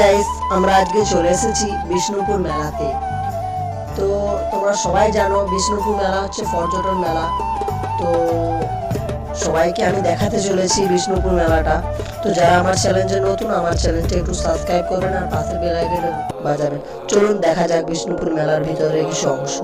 Guys, আমরা আজকে চলে এসেছি বিষ্ণুপুর মেলাতে। তো তোমরা সবাই জানো বিষ্ণুপুর মেলা হচ্ছে পর্যটন মেলা। তো সবাইকে আমি দেখাতে চলেছি বিষ্ণুপুর মেলাটা। তো যারা আমার চ্যানেলে নতুন, আমার চ্যানেলটা একটু সাবস্ক্রাইব করবেন আর পাশের বেল আইকনটা বাজাবেন। চলুন দেখা যাক বিষ্ণুপুর মেলার ভিতরে কিছু অংশ।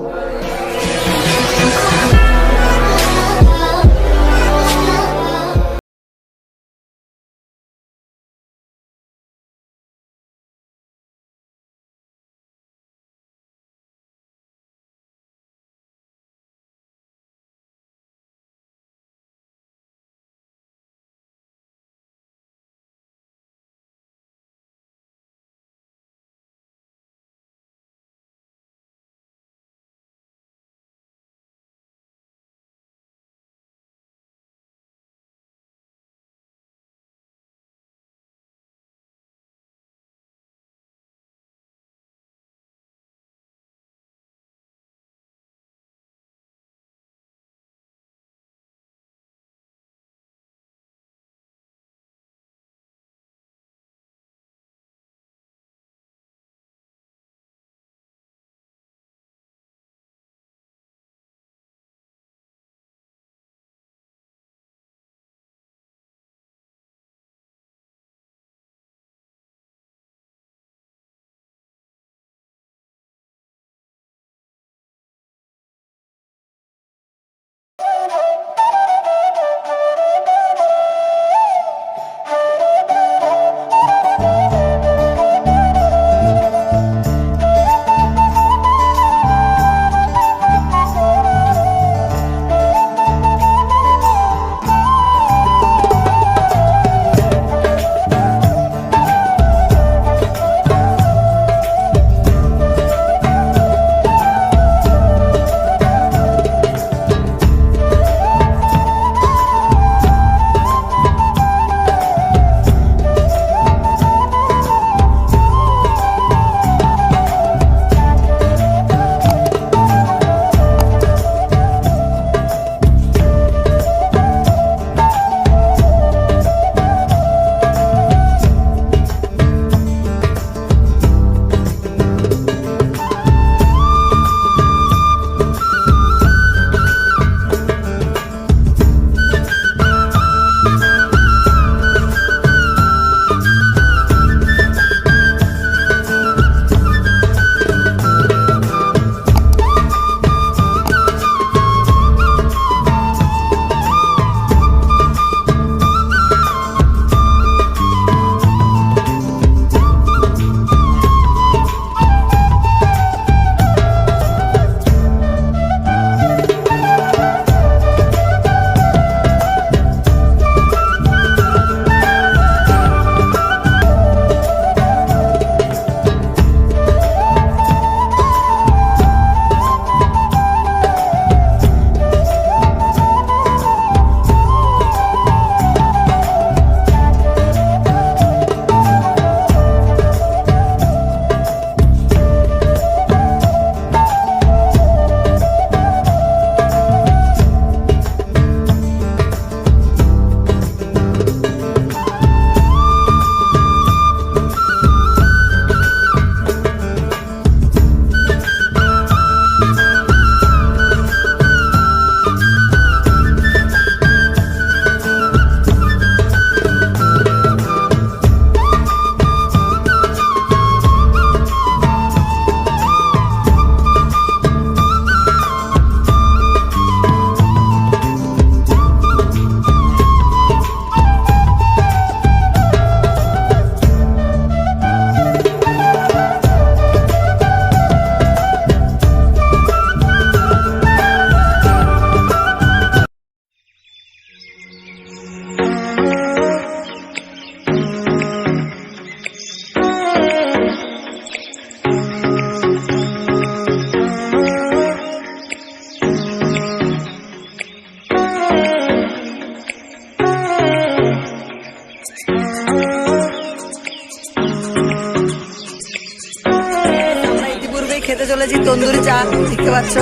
খেতে চলেছি তন্দুরি চা, দেখতে পাচ্ছ।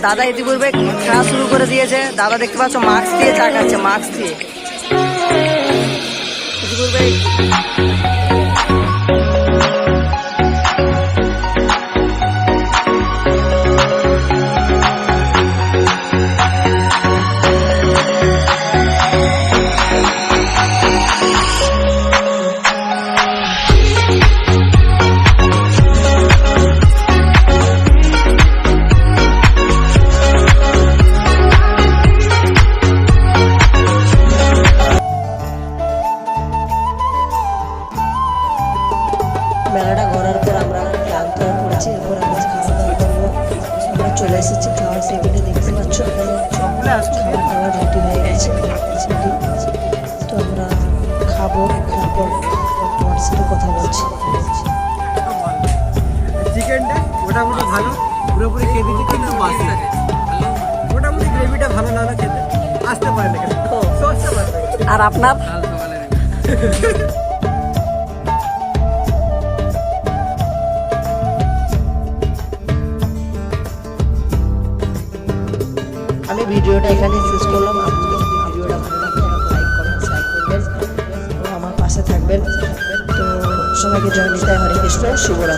দাদা ইতিপূর্বে খাওয়া শুরু করে দিয়েছে। দাদা দেখতে পাচ্ছ মাস্ক দিয়ে চা খাচ্ছে, মাস্ক দিয়ে। ইতিপূর্বে গেছি, এরপর আমরা খাওয়া দাওয়া করবো। আমরা চলে এসেছি খাওয়ার টেবিলে, দেখতে পাচ্ছ খাবার দাবার রেডি হয়ে গেছে। তো আমরা খাবো, তারপর তোমার সাথে কথা বলছি। চিকেনটা মোটামুটি ভালো, পুরোপুরি খেয়ে দিচ্ছি, কিন্তু বাসি মোটামুটি গ্রেভিটা ভালো না হলে খেতে আসতে পারে না, কেন সসটা ভালো লাগে। আর আপনার? আমি ভিডিওটা এখানে শেষ করলাম। আপনি যদি ভিডিওটা ভালো লাগে লাইক কমেন্ট শেয়ার করবেন এবং আমার পাশে থাকবেন। তো সবাইকে জয় নিতাই, হরে কৃষ্ণ, শুভরাত্রি।